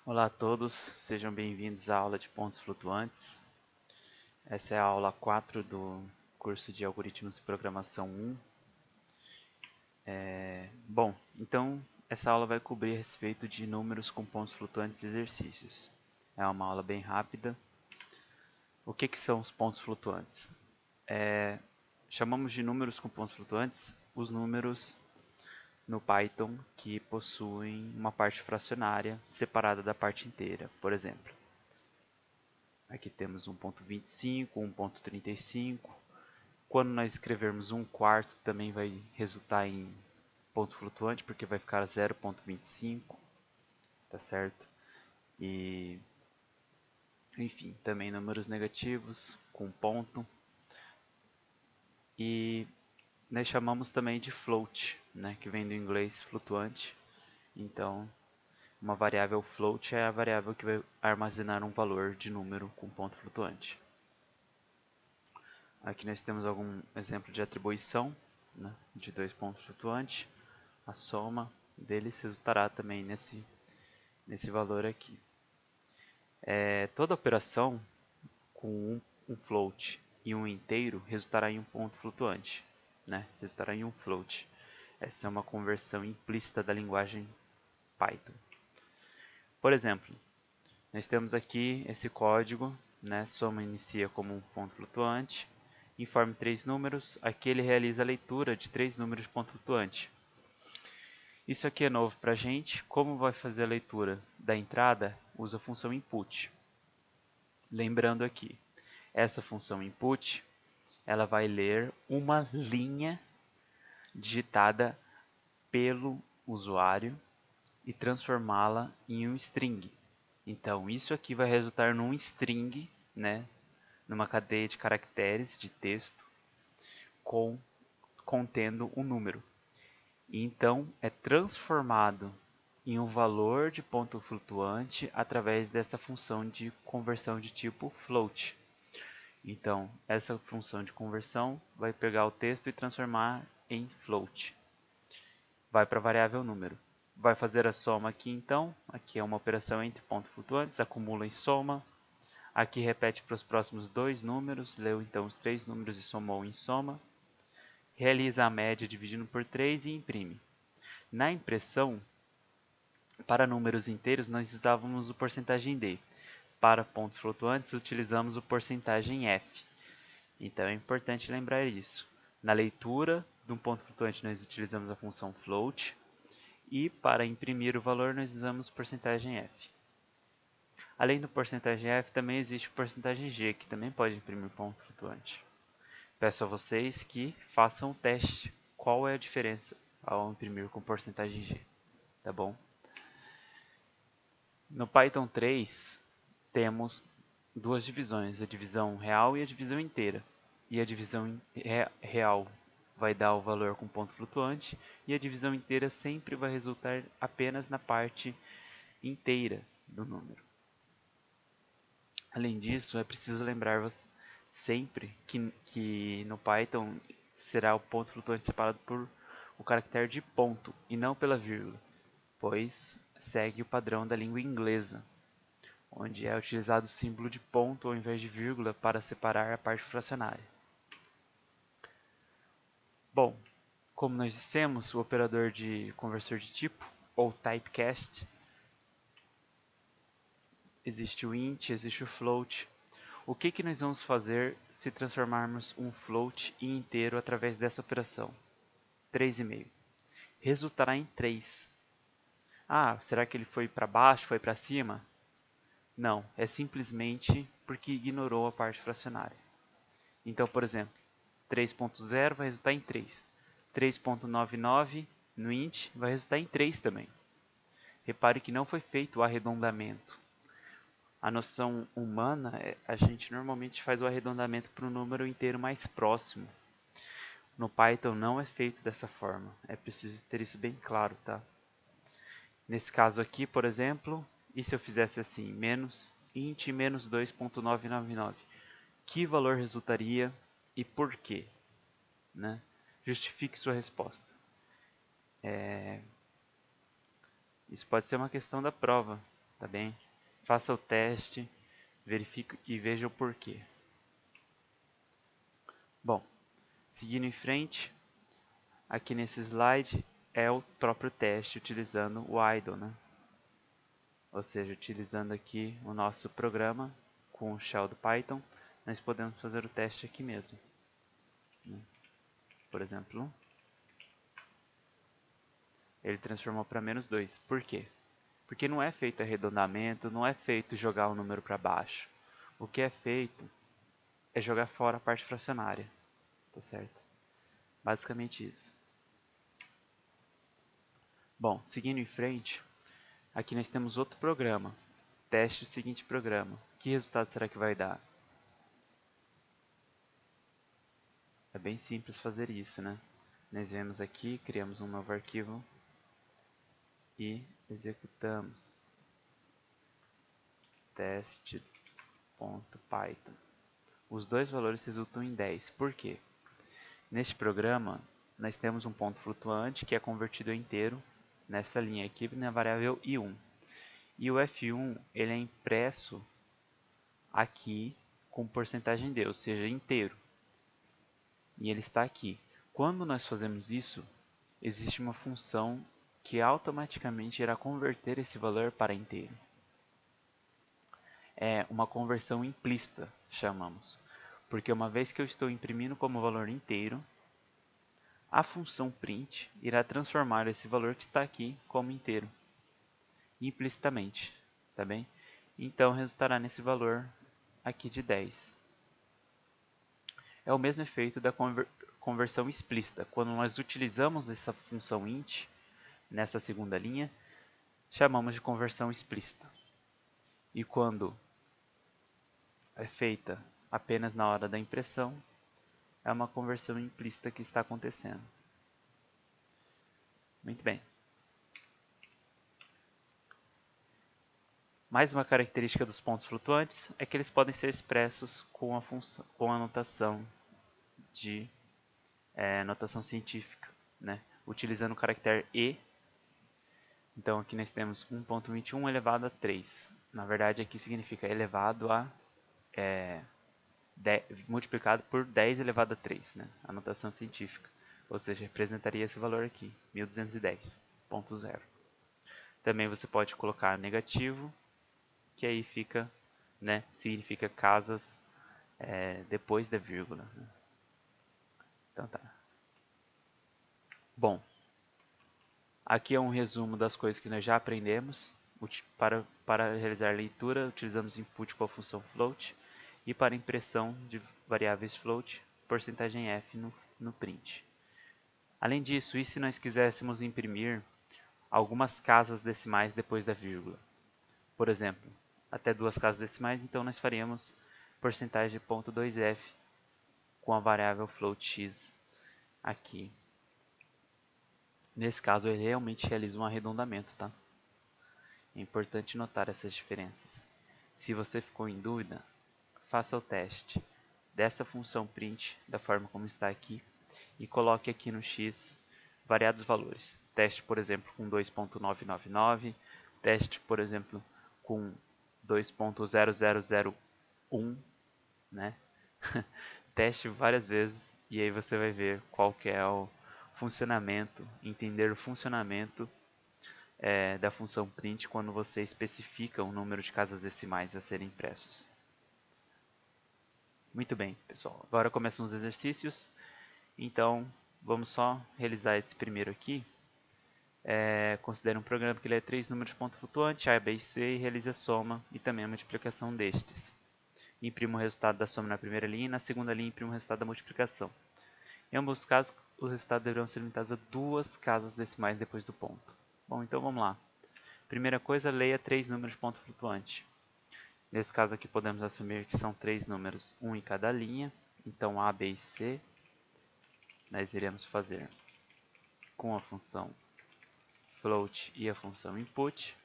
Olá a todos, sejam bem-vindos à aula de pontos flutuantes. Essa é a aula 4 do curso de Algoritmos de Programação 1. Bom, então essa aula vai cobrir a respeito de números com pontos flutuantes e exercícios. É uma aula bem rápida. O que são os pontos flutuantes? Chamamos de números com pontos flutuantes os números no Python que possuem uma parte fracionária separada da parte inteira. Por exemplo, aqui temos 1.25, 1.35. Quando nós escrevermos 1/4 também vai resultar em ponto flutuante, porque vai ficar 0.25, tá certo? E, enfim, também números negativos com ponto. E nós chamamos também de float, né, que vem do inglês flutuante. Então, uma variável float é a variável que vai armazenar um valor de número com ponto flutuante. Aqui nós temos algum exemplo de atribuição, né, de dois pontos flutuantes. A soma deles resultará também nesse valor aqui. Toda operação com um float e um inteiro resultará em um ponto flutuante, né? Resultará em um float. Essa é uma conversão implícita da linguagem Python. Por exemplo, nós temos aqui esse código, né? Soma inicia como um ponto flutuante, informe 3 números, aqui ele realiza a leitura de 3 números de ponto flutuante. Isso aqui é novo para a gente. Como vai fazer a leitura da entrada? Usa a função input. Lembrando aqui, essa função input, ela vai ler uma linha digitada pelo usuário e transformá-la em um string. Então, isso aqui vai resultar num string, né, numa cadeia de caracteres de texto contendo um número. E então, é transformado em um valor de ponto flutuante através dessa função de conversão de tipo float. Então, essa função de conversão vai pegar o texto e transformar em float. Vai para a variável número. Vai fazer a soma aqui então. Aqui é uma operação entre pontos flutuantes, acumula em soma. Aqui repete para os próximos dois números, leu então os três números e somou em soma. Realiza a média dividindo por 3 e imprime. Na impressão, para números inteiros, nós usávamos o porcentagem %d. Para pontos flutuantes, utilizamos o porcentagem %f. Então é importante lembrar isso. Na leitura de um ponto flutuante, nós utilizamos a função float. E para imprimir o valor, nós usamos porcentagem %f. Além do porcentagem %f, também existe o porcentagem %g, que também pode imprimir ponto flutuante. Peço a vocês que façam o teste. Qual é a diferença ao imprimir com porcentagem %g? Tá bom? No Python 3 temos duas divisões, a divisão real e a divisão inteira. E a divisão real vai dar o valor com ponto flutuante e a divisão inteira sempre vai resultar apenas na parte inteira do número. Além disso, é preciso lembrar sempre que no Python será o ponto flutuante separado por o caractere de ponto e não pela vírgula, pois segue o padrão da língua inglesa, onde é utilizado o símbolo de ponto ao invés de vírgula para separar a parte fracionária. Bom, como nós dissemos, o operador de conversor de tipo, ou typecast, existe o int, existe o float. O que nós vamos fazer se transformarmos um float em inteiro através dessa operação? 3,5. Resultará em 3. Ah, será que ele foi para baixo, foi para cima? Não, é simplesmente porque ignorou a parte fracionária. Então, por exemplo, 3.0 vai resultar em 3. 3.99 no int vai resultar em 3 também. Repare que não foi feito o arredondamento. A noção humana, a gente normalmente faz o arredondamento para o número inteiro mais próximo. No Python não é feito dessa forma. É preciso ter isso bem claro, tá? Nesse caso aqui, por exemplo, e se eu fizesse assim, menos int menos 2.999? Que valor resultaria e por quê? Né? Justifique sua resposta. Isso pode ser uma questão da prova. tá bem? Faça o teste, verifique e veja o porquê. Bom, seguindo em frente, aqui nesse slide é o próprio teste utilizando o idle, né? Ou seja, utilizando aqui o nosso programa com o shell do Python, nós podemos fazer o teste aqui mesmo, né? Por exemplo, ele transformou para -2. Por quê? Porque não é feito arredondamento, não é feito jogar o número para baixo. O que é feito é jogar fora a parte fracionária, tá certo? Basicamente isso. Bom, seguindo em frente, aqui nós temos outro programa. Teste o seguinte programa. Que resultado será que vai dar? É bem simples fazer isso, né? Nós vemos aqui, criamos um novo arquivo e executamos teste.python. Os dois valores resultam em 10. Por quê? Neste programa, nós temos um ponto flutuante que é convertido a inteiro nessa linha aqui na variável i1. E o f1 ele é impresso aqui com porcentagem d, ou seja, inteiro. E ele está aqui. Quando nós fazemos isso, existe uma função que automaticamente irá converter esse valor para inteiro. É uma conversão implícita, chamamos. Porque uma vez que eu estou imprimindo como valor inteiro, a função print irá transformar esse valor que está aqui como inteiro, implicitamente, tá bem? Então resultará nesse valor aqui de 10. É o mesmo efeito da conversão explícita. Quando nós utilizamos essa função int, nessa segunda linha, chamamos de conversão explícita. E quando é feita apenas na hora da impressão, é uma conversão implícita que está acontecendo. Muito bem. Mais uma característica dos pontos flutuantes é que eles podem ser expressos com a notação de notação científica, né? Utilizando o caractere e. Então aqui nós temos 1.21 elevado a 3. Na verdade aqui significa elevado a multiplicado por 10 elevado a 3, né? A notação científica. Ou seja, representaria esse valor aqui, 1210.0. Também você pode colocar negativo, que aí fica, né, significa casas depois da vírgula. Então tá. Bom, aqui é um resumo das coisas que nós já aprendemos. Para realizar leitura, utilizamos input com a função float. E para impressão de variáveis float, porcentagem %f no print. Além disso, e se nós quiséssemos imprimir algumas casas decimais depois da vírgula? Por exemplo, até 2 casas decimais, então nós faríamos porcentagem %2f com a variável float x aqui. Nesse caso, ele realmente realiza um arredondamento, tá? É importante notar essas diferenças. Se você ficou em dúvida, faça o teste dessa função print da forma como está aqui e coloque aqui no x variados valores. Teste, por exemplo, com 2.999, teste, por exemplo, com 2.0001, né? Teste várias vezes e aí você vai ver qual que é o funcionamento, entender o funcionamento da função print quando você especifica o número de casas decimais a serem impressos. Muito bem, pessoal. Agora começam os exercícios. Então, vamos só realizar esse primeiro aqui. Considere um programa que lê 3 números de ponto flutuante, A, B e C, e realize a soma e também a multiplicação destes. Imprima o resultado da soma na primeira linha e na segunda linha imprima o resultado da multiplicação. Em ambos os casos, os resultados deverão ser limitados a 2 casas decimais depois do ponto. Bom, então vamos lá. Primeira coisa, leia 3 números de ponto flutuante. Nesse caso aqui podemos assumir que são 3 números, um em cada linha. Então A, B e C, nós iremos fazer com a função float e a função input,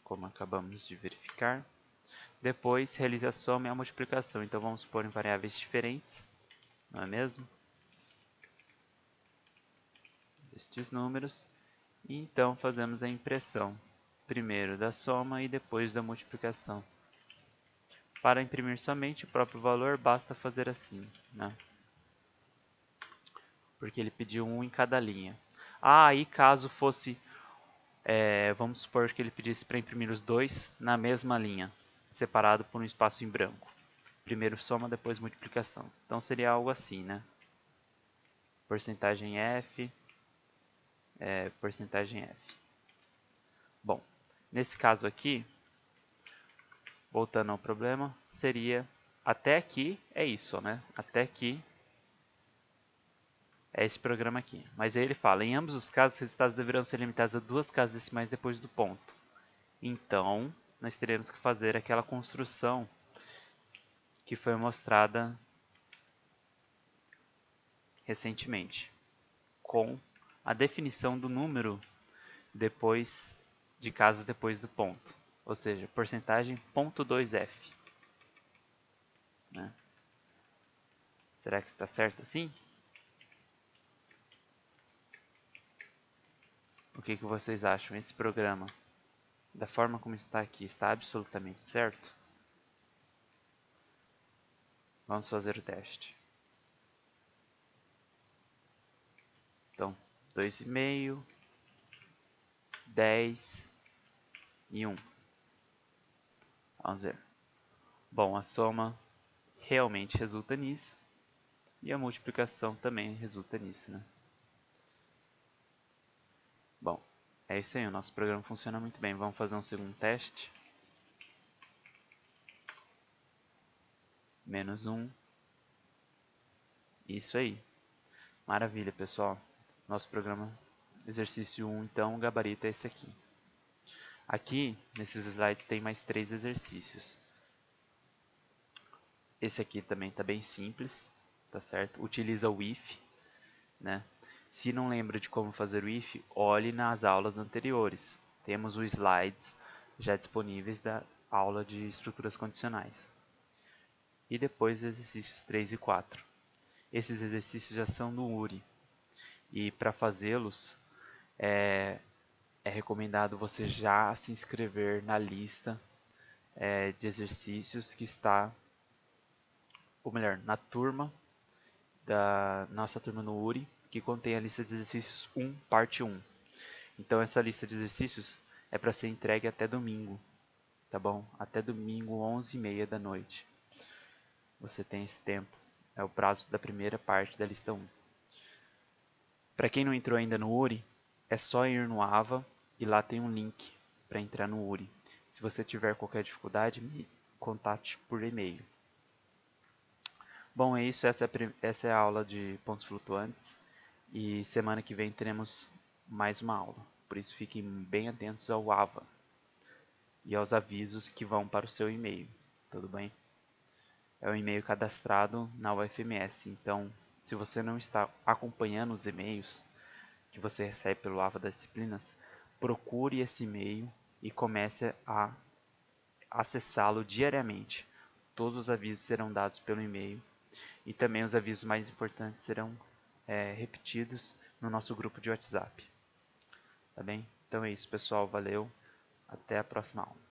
como acabamos de verificar. Depois realize a soma e a multiplicação. Então vamos pôr em variáveis diferentes, não é mesmo? Estes números. E então fazemos a impressão primeiro da soma e depois da multiplicação. Para imprimir somente o próprio valor, basta fazer assim, né? Porque ele pediu um em cada linha. Ah, e caso fosse, vamos supor que ele pedisse para imprimir os dois na mesma linha, separado por um espaço em branco. Primeiro soma, depois multiplicação. Então seria algo assim, né? Porcentagem F, porcentagem F. Bom, nesse caso aqui, voltando ao problema, seria até aqui é isso, né? Até aqui é esse programa aqui. Mas aí ele fala, em ambos os casos, os resultados deverão ser limitados a 2 casas decimais depois do ponto. Então, nós teremos que fazer aquela construção que foi mostrada recentemente, com a definição do número depois de casas depois do ponto. Ou seja, porcentagem .2f. Né? Será que está certo assim? O que vocês acham? Esse programa, da forma como está aqui, está absolutamente certo? Vamos fazer o teste. Então, 2,5, 10 e 1. Vamos ver. Bom, a soma realmente resulta nisso. E a multiplicação também resulta nisso, né? Bom, é isso aí. O nosso programa funciona muito bem. Vamos fazer um segundo teste. Menos 1. Isso aí. Maravilha, pessoal. Nosso programa, exercício 1, então, o gabarito é esse aqui. Aqui, nesses slides, tem mais 3 exercícios. Esse aqui também está bem simples, tá certo? Utiliza o if, né? Se não lembra de como fazer o if, olhe nas aulas anteriores. Temos os slides já disponíveis da aula de estruturas condicionais. E depois exercícios 3 e 4. Esses exercícios já são do URI. E para fazê-los, é recomendado você já se inscrever na lista de exercícios que está, ou melhor, na turma da nossa turma no URI, que contém a lista de exercícios 1, parte 1. Então essa lista de exercícios é para ser entregue até domingo, tá bom? Até domingo, 11h30 da noite. Você tem esse tempo, é o prazo da primeira parte da lista 1. Para quem não entrou ainda no URI, é só ir no AVA e lá tem um link para entrar no URI. Se você tiver qualquer dificuldade, me contate por e-mail. Bom, é isso. Essa é a aula de pontos flutuantes. E semana que vem teremos mais uma aula. Por isso fiquem bem atentos ao AVA e aos avisos que vão para o seu e-mail. Tudo bem? É um e-mail cadastrado na UFMS. Então, se você não está acompanhando os e-mails que você recebe pelo AVA das disciplinas, procure esse e-mail e comece a acessá-lo diariamente. Todos os avisos serão dados pelo e-mail e também os avisos mais importantes serão repetidos no nosso grupo de WhatsApp. Tá bem? Então é isso, pessoal. Valeu. Até a próxima aula.